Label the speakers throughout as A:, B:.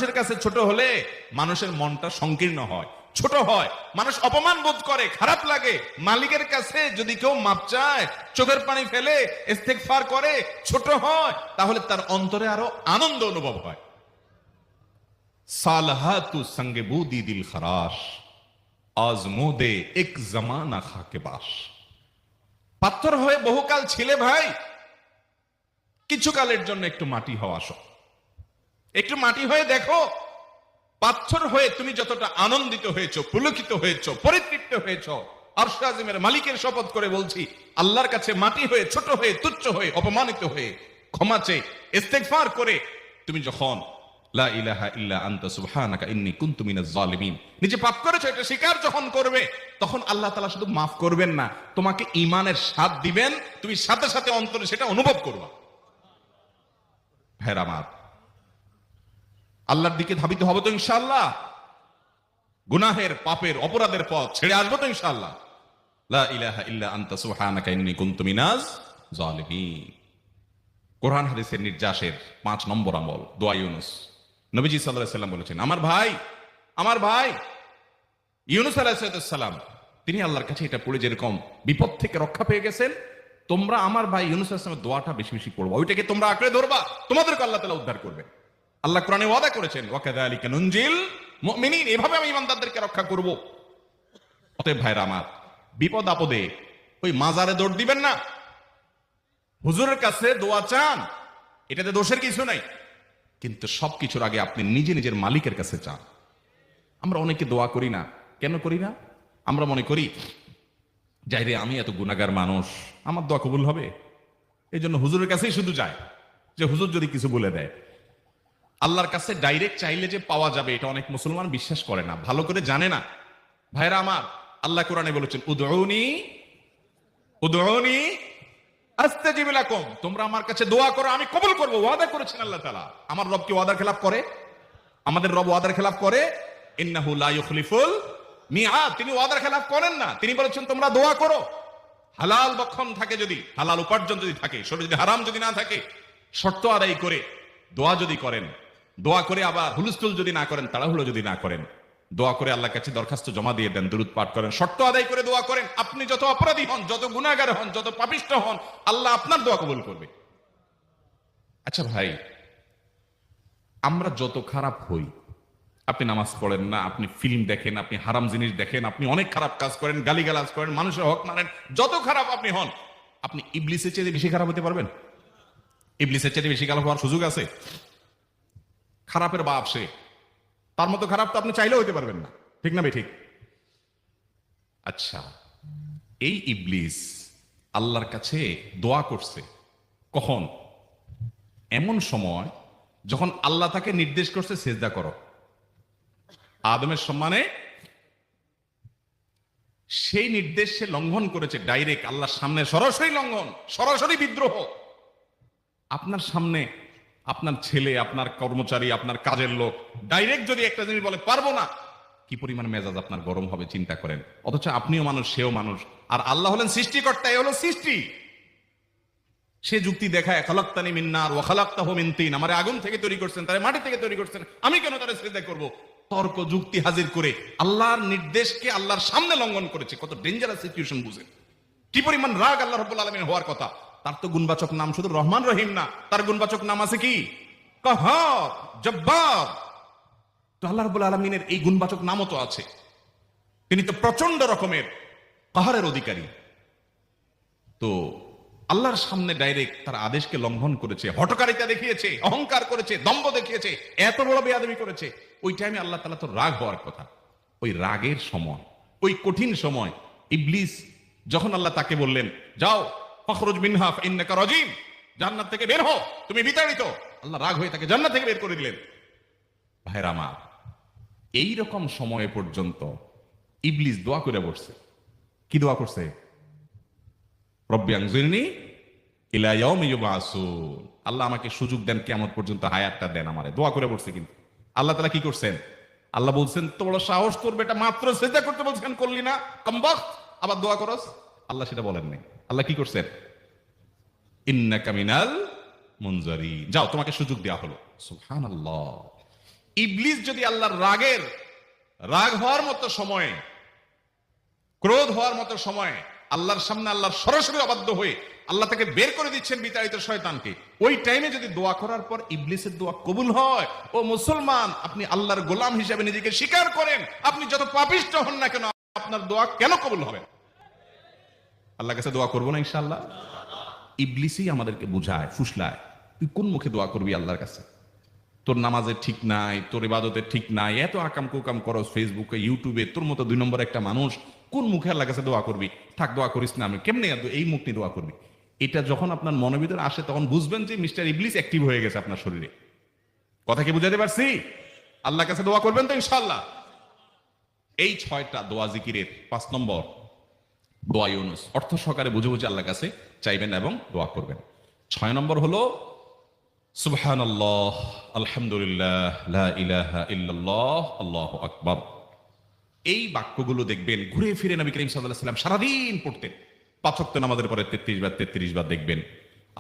A: মানুষের কাছে ছোট হলে মানুষের মনটা সংকীর্ণ হয়, ছোট হয়, মানুষ অপমান বোধ করে, খারাপ লাগে। মালিকের কাছে যদি কেউ মাপ চায়, চোখের পানি ফেলে, ইস্তেগফার করে, ছোট হয়, তাহলে তার অন্তরে আরো আনন্দ অনুভব হয়। সালহাতু সঙ্গে বুদি দিল খরাশ, আজমোদে এক জামানা খাকে বাস। পাথর হয়ে বহুকাল ছিলে ভাই, কিছু কালের জন্য একটু মাটি হওয়া আসো, একটু মাটি হয়ে দেখো। পাথর হয়ে তুমি যতটা আনন্দিত হয়েছো, পুলকিত হয়েছো, পরিতৃপ্ত হয়েছো, আরশ আজিমের মালিকের শপথ করে বলছি, আল্লাহর কাছে মাটি হয়ে, ছোট হয়ে, তুচ্ছ হয়ে, অপমানিত হয়ে, ক্ষমা চেয়ে, ইস্তেগফার করে তুমি যখন লা ইলাহা ইল্লা আনতা সুবহানাকা ইন্নী কুনতু মিনাজ জালিমিন নিজে পাপ করেছো এটা স্বীকার যখন করবে, তখন আল্লাহ তাআলা শুধু মাফ করবেন না, তোমাকে ঈমানের স্বাদ দিবেন, তুমি সাথে সাথে অন্তরে সেটা অনুভব করবা। ভাইরা আমার, আল্লাহর দিকে ধাবিত হবে তো ইনশাআল্লাহ? গুনাহের, পাপের, অপরাধের পথ ছেড়ে আসবো তো ইনশাআল্লাহ? লা ইলাহা ইল্লা আনতা সুবহানাকা ইন্নী কুনতু মিনাজ জালিমিন। কোরআন হাদিসের নির্যাসের 5 নম্বর আমল দোয়া ইউনুস। নবীজি সাল্লাল্লাহু আলাইহি সাল্লাম বলেছেন, আমার ভাই ইউনুস আলাইহিস সালাম, তিনি আল্লাহর কাছে এটা পড়ে যেরকম বিপদ থেকে রক্ষা পেয়ে গেছেন, তোমরা আমার ভাই ইউনুস আলাইহিস সালামের দোয়াটা বেশি বেশি পড়বা, ওইটাকে তোমরা আঁকড়ে ধরবা, তোমাদেরকে আল্লাহ তাআলা উদ্ধার করবে। আল্লাহ কোরআনে ওয়াদা করেছেন, ওয়া কাযালিকা নুনজিল মুমিনিন, এভাবে আমি ইমানদারদেরকে রক্ষা করব। অতএব ভাইরা আমার, বিপদ আপদে ওই মাজারে দৌড় দিবেন না। হুজুরের কাছে দোয়া চান, এটাতে দোষের কিছু নাই, কিন্তু সবকিছুর আগে আপনি নিজে নিজের মালিকের কাছে চান। আমরা অনেকে দোয়া করি না, কেন করি না? আমরা মনে করি যাই রে, আমি এত গুনাহগার মানুষ, আমার দোয়া কবুল হবে, এই জন্য হুজুরের কাছেই শুধু যায়, যে হুজুর যদি কিছু বলে দেয়। আল্লাহর কাছে ডাইরেক্ট চাইলে যে পাওয়া যাবে, এটা অনেক মুসলমান বিশ্বাস করে না, ভালো করে জানে না। ভাইরা আমার, আল্লাহ কোরআনে বলেছেন, উদউনি আস্তাজিব লাকুম, তোমরা আমার কাছে দোয়া করো, আমি কবুল করব। ওয়াদা করেছেন আল্লাহ তাআলা। আমার রব কি ওয়াদার খেলাফ করে? আমাদের রব ওয়াদার খেলাফ করে? ইন্নাহু লা ইউখলিফুল মিআদ, তিনি ওয়াদার খেলাফ করেন না। তিনি বলেছেন তোমরা দোয়া করো, হালাল বক্ষণ থাকে, যদি হালাল উপার্জন যদি থাকে, শরীরে যদি হারাম যদি না থাকে, শর্ত আদায় করে দোয়া যদি করেন, দোয়া করে আবার হুলস্থুল যদি না করেন, তাড়াহুড়ো যদি না করেন, দোয়া করে আল্লাহর কাছে দরখাস্ত জমা দিয়ে দেন, দুরূদ পাঠ করেন, শর্ত আদায় করে দোয়া করেন, আপনি যত অপরাধী হন, যত গুনাহগার হন, যত পাপিষ্ঠ হন, আল্লাহ আপনার দোয়া কবুল করবে। আচ্ছা ভাই, আমরা যত খারাপ হই, আপনি নামাজ পড়েন না, আপনি ফিল্ম দেখেন, আপনি হারাম জিনিস দেখেন, আপনি অনেক খারাপ কাজ করেন, গালিগালাজ করেন, মানুষের হক মানেন, যত খারাপ আপনি হন, আপনি ইবলিসের চেয়ে বেশি খারাপ হতে পারবেন? ইবলিসের চেয়ে বেশি খারাপ হওয়ার সুযোগ আছে? খারাপের বাপ সে, তার মতো খারাপ তো আপনি চাইলেও হতে পারবেন না, ঠিক না ঠিক? আচ্ছা, এই ইবলিস আল্লাহর কাছে দোয়া করছে কখন? এমন সময় যখন আল্লাহ তাকে নির্দেশ করছে সিজদা করো আদমের সম্মানে। সেই নির্দেশ সে লঙ্ঘন করেছে, ডাইরেক্ট আল্লাহর সামনে সরাসরি লঙ্ঘন, সরাসরি বিদ্রোহ। আপনার সামনে আপনার ছেলে, আপনার কর্মচারী, আপনার কাজের লোক ডাইরেক্ট যদি একটা জিনিস বলে পারবো না, কি পরিমাণ মেজাজ আপনার গরম হবে চিন্তা করেন। অথচ আপনিও মানুষ, সেও মানুষ, আর আল্লাহ হলেন সৃষ্টিকর্তা, এ হলো সৃষ্টি। সে যুক্তি দেখায়, খালাকতানি মিন নার ওয়া খালাকতাহু মিন তিন, আমারে আগুন থেকে তৈরি করছেন, তারে মাটি থেকে তৈরি করছেন, আমি কেন তারে সিজদা করব? তর্ক যুক্তি হাজির করে আল্লাহর নির্দেশকে আল্লাহর সামনে লঙ্ঘন করেছে। কত ডেঞ্জারাস সিচুয়েশন বুঝেন, কি পরিমাণ রাগ আল্লাহ রাব্বুল আলামিন হওয়ার কথা। তার তো গুণবাচক নাম শুধু রহমান রহিম না, তার গুণবাচক নাম আছে কি? কাহার, জব্বার। তো আল্লাহ রাব্বুল আলামিনের এই গুণবাচক নামও তো আছে, তিনি তো প্রচন্ড রকমের কাহারের অধিকারী। তো আল্লাহর সামনে ডাইরেক্ট তার আদেশকে লঙ্ঘন করেছে, হঠকারিতা দেখিয়েছে, অহংকার করেছে, দম্ভ দেখিয়েছে, এত বড় বেয়াদবি করেছে। ওই টাইমে আল্লাহ তাআলা তো রাগ হওয়ার কথা। ওই রাগের সময়, ওই কঠিন সময় ইবলিস যখন আল্লাহ তাকে বললেন, যাও ফখরুজ মিনহা ফাইন্নাকা রাজিম, জান্নাত থেকে বের হও, তুমি বিতাড়িত, আল্লাহ রাগ হয়ে তাকে জান্নাত থেকে বের করে দিলেন। ভাইরা আমার, এই রকম সময় পর্যন্ত ইবলিস দোয়া করে বসছে। কি দোয়া করছে? রব্বি আনজিরনি ইলা ইয়াউমি ইউবআসুন, আল্লাহ আমাকে সুযোগ দেন, কিয়ামত পর্যন্ত হায়াতটা দেন আমারে, দোয়া করে বসছে। কিন্তু আল্লাহ তাআলা কি করছেন? আল্লাহ বলছেন, তো বড় সাহস তোর, বেটা মাত্র সিজদা করতে বলছেন, করলি না, কমবক্ত, আবার দোয়া করস? আল্লাহ সেটা বলেন নাই। আল্লাহ কি করছেন? ইন্নাকা মিনাল মুনজারিন, যাও তোমাকে সুযোগ দেওয়া হলো। সুবহানাল্লাহ। ইবলিস যদি আল্লাহর রাগ হওয়ার মতো সময়ে, ক্রোধ হওয়ার মতো সময়ে আল্লাহর সামনে আল্লাহর সরাসরি অবাধ্য হয়ে আল্লাহ তাকে বের করে দিচ্ছেন বিতাড়িত শয়তানকে, ওই টাইমে যদি দোয়া করার পর ইবলিসের দোয়া কবুল হয়, ও মুসলমান, আপনি আল্লাহর গোলাম হিসেবে নিজেকে স্বীকার করেন, আপনি যত পাপিষ্ঠ হন না কেন, আপনার দোয়া কেন কবুল হবে? আল্লাহর কাছে দোয়া করবো না ইনশাআল্লাহ? ইবলিসই আমাদেরকে বুঝায়, ফুসলায়, তুই কোন মুখে দোয়া করবি আল্লাহর কাছে? তোর নামাজের ঠিক নাই, তোর ইবাদতের ঠিক নাই, এত আকাম কুকাম করস ফেসবুকে ইউটিউবে, তোর মতো 2 নম্বর একটা মানুষ, কোন মুখে আল্লাহর কাছে দোয়া করবি? থাক, দোয়া করিস না, আমি কেমনে এই মুখ নিয়ে দোয়া করবি? এটা যখন আপনার মনের ভিতরে আসে তখন বুঝবেন যে মিস্টার ইবলিস অ্যাক্টিভ হয়ে গেছে আপনার শরীরে। কথা কি বুঝাতে পারছি? আল্লাহর কাছে দোয়া করবেন তো ইনশাআল্লাহ? এই 6টা দোয়া জিকিরের 5 নম্বর দোয়া ইউনুস, অর্থ সহকারে বুঝে বুঝে আল্লাহর কাছে চাইবেন এবং দোয়া করবেন। 6 নম্বর হলো সুবহানাল্লাহ, আলহামদুলিল্লাহ, লা ইলাহা ইল্লাল্লাহ, আল্লাহু আকবার। এই বাক্যগুলো দেখবেন ঘুরে ফিরে নবী করিম সাল্লাল্লাহু আলাইহি ওয়াসাল্লাম সারাদিন পড়তেন। 5 ওয়াক্ত নামাজের পরে 33 বার দেখবেন।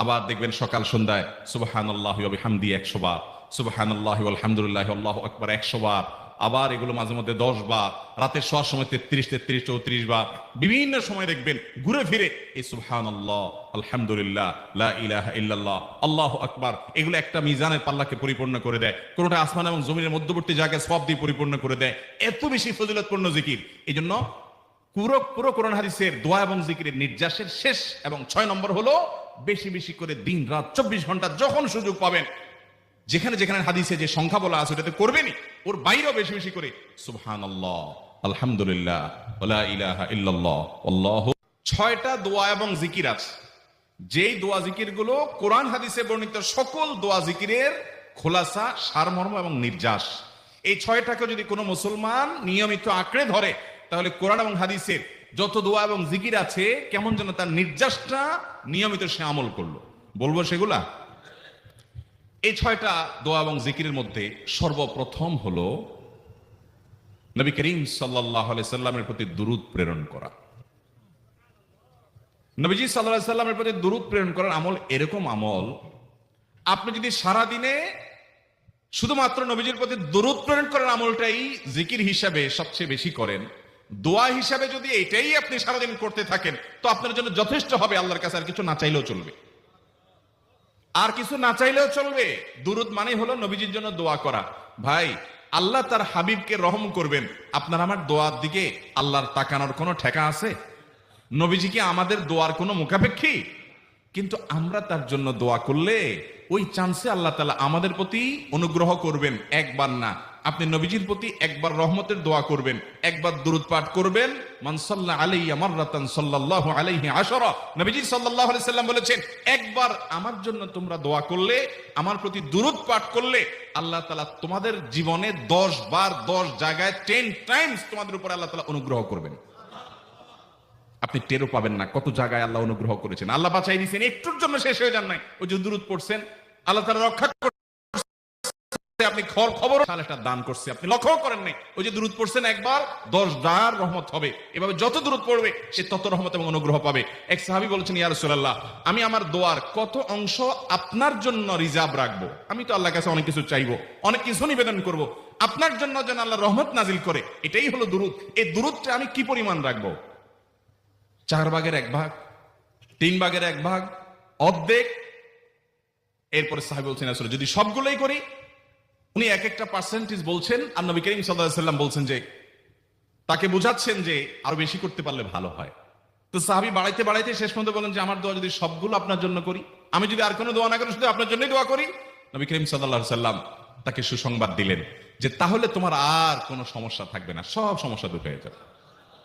A: আবার দেখবেন সকাল সন্ধ্যায় সুবহানাল্লাহি ওয়া বিহামদিহি 100 বার, সুবহানাল্লাহি ওয়াল হামদুলিল্লাহি আল্লাহু আকবার 100 বার। আবার এগুলো মাঝে মধ্যে 10 বার, রাতের শোয়ার সময় 33, 34 বার, বিভিন্ন সময় দেখবেন ঘুরে ফিরে এই সুবহানাল্লাহ, আলহামদুলিল্লাহ, লা ইলাহা ইল্লাল্লাহ, আল্লাহু আকবার, এগুলো একটা মিজানের পাল্লাকে পরিপূর্ণ করে দেয়। কোনটা আসমান এবং জমিনের মধ্যবর্তী জায়গায় সওয়াব দিয়ে পরিপূর্ণ করে দেয়। এত বেশি ফজিলতপূর্ণ জিকির। এই জন্য পুরো কোরআন হাদিসের দোয়া এবং জিকিরের নির্যাসের শেষ এবং 6 নম্বর হলো বেশি বেশি করে দিন রাত 24 ঘন্টা যখন সুযোগ পাবেন, যেখানে যেখানে হাদিসে যে সংখ্যা বলা আছে ওটাতে করবেনই, ওর বাইরেও বেশি বেশি করে সুবহানাল্লাহ, আলহামদুলিল্লাহ, ওয়া ইলাহা ইল্লাল্লাহ, আল্লাহু। 6টা দোয়া এবং জিকির আছে, যেই দোয়া জিকির গুলো কোরআন হাদিসে বর্ণিত সকল দোয়া জিকিরের খোলাসা, সারমর্ম এবং নির্যাস। এই 6টাকে যদি কোনো মুসলমান নিয়মিত আঁকড়ে ধরে, তাহলে কোরআন এবং হাদিসের যত দোয়া এবং জিকির আছে কেমন যেন তার নির্যাসটা নিয়মিত সে আমল করলো। বলবো সেগুলা? এই 6টা দোয়া এবং জিকিরের মধ্যে সর্বপ্রথম হলো নবী করিম সাল্লাল্লাহু আলাইহি সাল্লামের প্রতি দুরূদ প্রেরণ করা। নবীজি সাল্লাল্লাহু আলাইহি সাল্লামের প্রতি দুরূদ প্রেরণ করার আমল এরকম আমল, আপনি যদি সারা দিনে শুধুমাত্র নবীজির প্রতি দুরূদ প্রেরণ করার আমলটাই জিকির হিসাবে সবচেয়ে বেশি করেন, দোয়া হিসাবে যদি এটাই আপনি সারাদিন করতে থাকেন, তো আপনার জন্য যথেষ্ট হবে। আল্লাহর কাছে আর কিছু না চাইলেও চলবে, আর কিছু না চাইলেও চলবে। দুরূদ মানে হলো নবীজির জন্য দোয়া করা। ভাই, আল্লাহ তার হাবিবকে রহম করবেন, আপনার আমার দোয়ার দিকে আল্লাহর তাকানোর কোনো ঠেকা আছে? নবীজি কি আমাদের দোয়ার কোনো মুখাপেক্ষী? কিন্তু আমরা তার জন্য দোয়া করলে ওই চান্সে আল্লাহ তাআলা আমাদের প্রতি অনুগ্রহ করবেন। একবার না, আপনি নবীজির প্রতি একবার রহমতের দোয়া করবেন, একবার দুরূদ পাঠ করবেন, মান সাল্লা আলাইয়া মাররাতান সাল্লাল্লাহু আলাইহি আশরা। নবীজি সাল্লাল্লাহু আলাইহি সাল্লাম বলেছেন, একবার আমার জন্য তোমরা দোয়া করলে, আমার প্রতি দুরূদ পাঠ করলে, আল্লাহ তাআলা তোমাদের জীবনে 10 বার 10 জায়গায় 10 টাইমস তোমাদের উপর আল্লাহ তাআলা অনুগ্রহ করবেন। আপনি টেরও পাবেন না কত জায়গায় আল্লাহ অনুগ্রহ করেছেন। আল্লাহ বাঁচাই দিয়েছেন, একটুর জন্য শেষ হয়ে যান নাই। ওই যে দুরূদ পড়ছেন, আল্লাহ তাআলা রক্ষা করছে, আপনি খবর একটা দান করছে, আপনি লক্ষ্য করেন নাই। ওই যে দুরূদ পড়ছেন একবার, 10 বার রহমত হবে। এভাবে যত দুরূদ পড়বে সে তত রহমত এবং অনুগ্রহ পাবে। এক সাহাবী বলেছেন, ইয়া রাসূলুল্লাহ, আমি আমার দোয়ার কত অংশ আপনার জন্য রিজার্ভ রাখবো? আমি তো আল্লাহর কাছে অনেক কিছু চাইবো, অনেক কিছু নিবেদন করব, আপনার জন্য যেন আল্লাহ রহমত নাজিল করে, এটাই হলো দুরূদ। এই দুরূদটা আমি কি পরিমাণ রাখবো? 4 ভাগের 1 ভাগ, 3 ভাগের 1 ভাগ, অর্ধেক? এরপরে সাহাবী বলছেন, আসলে যদি সবগুলোই করি, উনি এক একটা পার্সেন্টেজ বলছেন, আর নবী করিম সাল্লাল্লাহু আলাইহি সাল্লাম বলছেন যে, তাকে বোঝাচ্ছেন যে আরো বেশি করতে পারলে ভালো হয়। তো সাহাবী বাড়াইতে বাড়াইতে শেষ পর্যন্ত বলেন যে, আমার দোয়া যদি সবগুলো আপনার জন্য করি, আমি যদি আর কোনো দোয়া না করি, শুধু আপনার জন্যই দোয়া করি। নবী করিম সাল্লাল্লাহু আলাইহি সাল্লাম তাকে সুসংবাদ দিলেন যে, তাহলে তোমার আর কোনো সমস্যা থাকবে না, সব সমস্যা দূর হয়ে যাবে,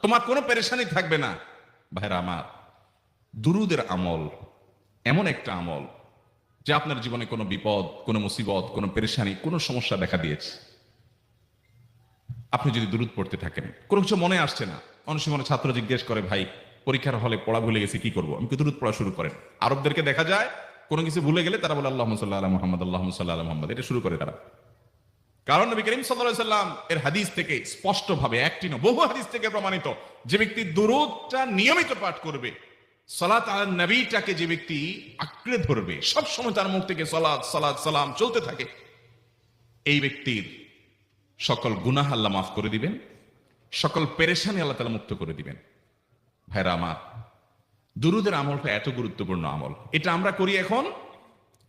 A: তোমার কোনো পেরেশানি থাকবে না। ভাইরা আমার, দুরূদের আমল এমন একটা আমল যে আপনার জীবনে কোনো বিপদ, কোনো মুসিবত, কোনো পেরেশানি, কোনো সমস্যা দেখা দিয়েছে, আপনি যদি দুরূদ পড়তে থাকেন, কোনো কিছু মনে আসছে না, অনেক সময় ছাত্র জিজ্ঞেস করে, ভাই পরীক্ষার হলে পড়া ভুলে গেছি, কি করবো? আমি দুরূদ পড়া শুরু করেন। আরবদেরকে দেখা যায় কোনো কিছু ভুলে গেলে তারা বলে আল্লাহুম্মা সাল্লি আলা মুহাম্মদ, আল্লাহুম্মা সাল্লি আলা মুহাম্মদ, এটা শুরু করে তারা। কারণ নবী করিম সাল্লাল্লাহু আলাইহি সাল্লাম এর হাদিস থেকে স্পষ্টভাবে, একটি না বহু হাদিস থেকে প্রমাণিত, যে ব্যক্তি দুরূদটা নিয়মিত পাঠ করবে, সালাত আলা নবীটাকে যে ব্যক্তি আঁকড়ে ধরবে, সব সময় তার মুখ থেকে সালাত সালাত সালাম চলতে থাকে, এই ব্যক্তির সকল গুনাহ আল্লাহ মাফ করে দিবেন, সকল পেরেশানি আল্লাহ তাআলা মুক্ত করে দিবেন। ভাইরা আমার, দুরুদের আমলটা এত গুরুত্বপূর্ণ আমল, এটা আমরা করি এখন।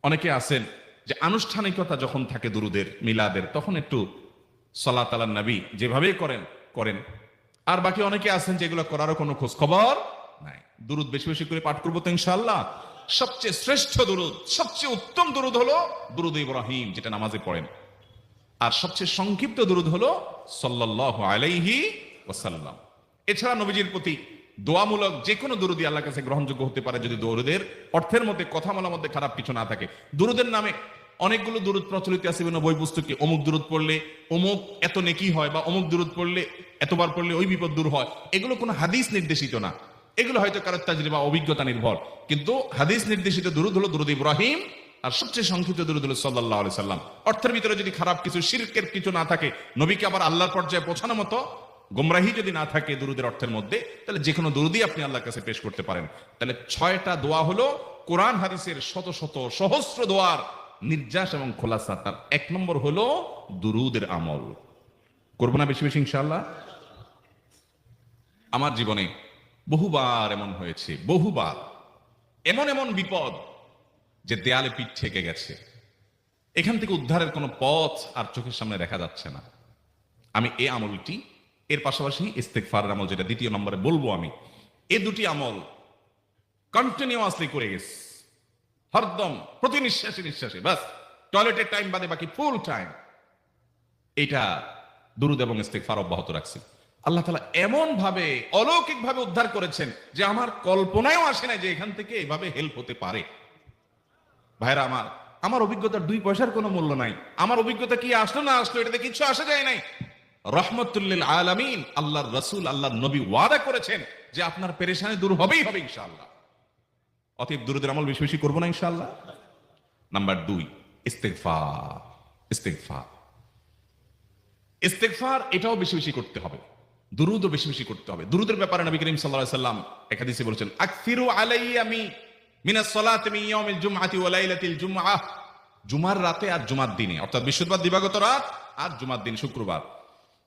A: অনেকে আছেন যে আনুষ্ঠানিকতা যখন থাকে দুরুদের, মিলাদের, তখন একটু সালাত আলান নবী যেভাবেই করেন করেন। আর বাকি অনেকে আছেন যেগুলো করারও কোনো খোঁজ খবর নাই। দুরুদ বেশি বেশি করে পাঠ করবো তো ইনশাআল্লাহ। সবচেয়ে শ্রেষ্ঠ দুরুদ, সবচেয়ে উত্তম দুরুদ হলো দুরুদ ইব্রাহিম, যেটা নামাজে পড়েন। আর সবচেয়ে সংক্ষিপ্ত দুরুদ হলো সাল্লাল্লাহু আলাইহি ওয়াসাল্লাম। এছাড়া নবীজির প্রতি দোয়ামূলক যে কোনো দুরুদি আল্লাহর কাছে গ্রহণযোগ্য হতে পারে, যদি দুরুদের অর্থের মধ্যে, কথামালার মধ্যে খারাপ কিছু না থাকে। দুরুদের নামে অনেকগুলো দুরুদ প্রচলিত আছে বিভিন্ন বই পুস্তকে। অমুক দুরুদ পড়লে অমুক এত নেকি হয়, বা অমুক দুরুদ পড়লে এতবার পড়লে ওই বিপদ দূর হয়। এগুলো কোনো হাদিস নির্দেশিত না, এগুলো হয়তো কারো তাজরিবা, অভিজ্ঞতা নির্ভর। কিন্তু হাদিস নির্দেশিত দুরুদ হলো দুরুদ ইব্রাহিম, আর সবচেয়ে সংক্ষিপ্ত দুরুদ হলো সাল্লাল্লাহু আলাইহি সাল্লাম। অর্থের ভিতরে যদি খারাপ কিছু, শিরকের কিছু না থাকে, নবীকে আবার আল্লাহর পর্যায়ে পৌঁছানোর মতো গোমরাহি যদি না থাকে দুরুদের অর্থের মধ্যে, তাহলে যে কোনো দুরুদই আপনি আল্লাহর কাছে পেশ করতে পারেন। তাহলে 6টা দোয়া হলো কোরআন হাদিসের শত শত সহস্র দোয়ার নির্যাস এবং খোলাসা। তার 1 নম্বর হলো দুরুদের আমল। করবো না বেশি বেশি ইনশাআল্লাহ? আমার জীবনে বহুবার এমন হয়েছে, বহুবার এমন এমন বিপদ যে দেয়ালে পিঠ ঠেকে গেছে, এখান থেকে উদ্ধারের কোনো পথ আর চোখের সামনে দেখা যাচ্ছে না। আমি এই আমলটি, এর পাশাপাশি ইস্তেগফারের আমল, যেটা 2 নম্বরে বলবো আমি, এই দুটি আমল কন্টিনিউয়াসলি করে গেছি, হরদম, প্রতি নিঃশ্বাসে নিঃশ্বাসে, বাস টয়লেটের টাইম বাদে বাকি ফুল টাইম এটা দুরুদ এবং ইস্তেগফার অব্যাহত রাখছি। আল্লাহ তাআলা এমন ভাবে, অলৌকিক ভাবে উদ্ধার করেছেন যে আমার কল্পনায়ও আসে না যে এখান থেকে এভাবে হেল্প হতে পারে। ভাইরা আমার, আমার অভিজ্ঞতার 2 পয়সার কোনো মূল্য নাই। আমার অভিজ্ঞতা কি আসলো না আসলো, এটাতে কিছু আসা যায় নাই। রহমতুল্লিল আলামিন আল্লাহর রাসূল, আল্লাহর নবী ওয়াদা করেছেন যে আপনার পেরেশানি দূর হবেই হবে ইনশাআল্লাহ। অতএব দুরুদের আমল বেশি বেশি করবো না ইনশাআল্লাহ। নাম্বার 2, ইস্তেগফার। ইস্তেগফার ইস্তেগফার এটাও বেশি বেশি করতে হবে, দুরুদও বেশি বেশি করতে হবে। দুরুদের ব্যাপারে নবী করিম সাল্লাল্লাহু আলাইহি ওয়াসাল্লাম এক হাদিসে বলেছেন, আকসিরু আলাইয়া মিনাস সালাতি মিন ইয়াউমিল জুমআতি ওয়া লাইলাতিল জুমআহ। জুমার রাতে আর জুমার দিনে, অর্থাৎ বৃহস্পতিবার দিবাগত রাত আর জুমার দিন শুক্রবার,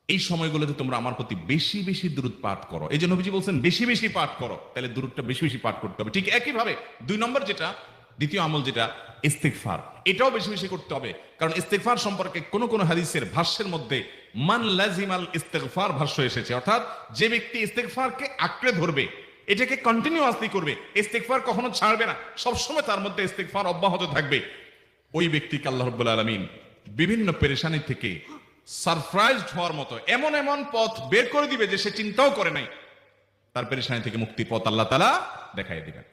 A: এই সময়গুলোতে তোমরা আমার প্রতি বেশি বেশি দুরুদ পাঠ করো। এই যে নবীজি বলছেন বেশি বেশি পাঠ করো, তাহলে দুরুদটা বেশি বেশি পাঠ করতে হবে। ঠিক একই ভাবে 2 নম্বর যেটা, দ্বিতীয় আমল যেটা ইস্তেগফার, এটাও বেশি বেশি করতে হবে। কারণ ইস্তেগফার সম্পর্কে কোন কোন হাদিসের ভাষ্যের মধ্যে মান লাজিমাল ইস্তেগফার ভাষ্য এসেছে, অর্থাৎ যে ব্যক্তি ইস্তেগফারকে আঁকড়ে ধরবে, এটাকে কন্টিনিউয়াসলি করবে, ইস্তেগফার কখনো ছাড়বে না, সবসময় তার মধ্যে ইস্তেগফার অব্যাহত থাকবে, ওই ব্যক্তিকে আল্লাহ রাব্বুল আলামিন বিভিন্ন পেরেশানি থেকে সারপ্রাইজড হওয়ার মতো এমন এমন পথ বের করে দিবে যে সে চিন্তাও করে নাই। তার পেরেশানি থেকে মুক্তির পথ আল্লাহ তাআলা দেখাই দিবেন।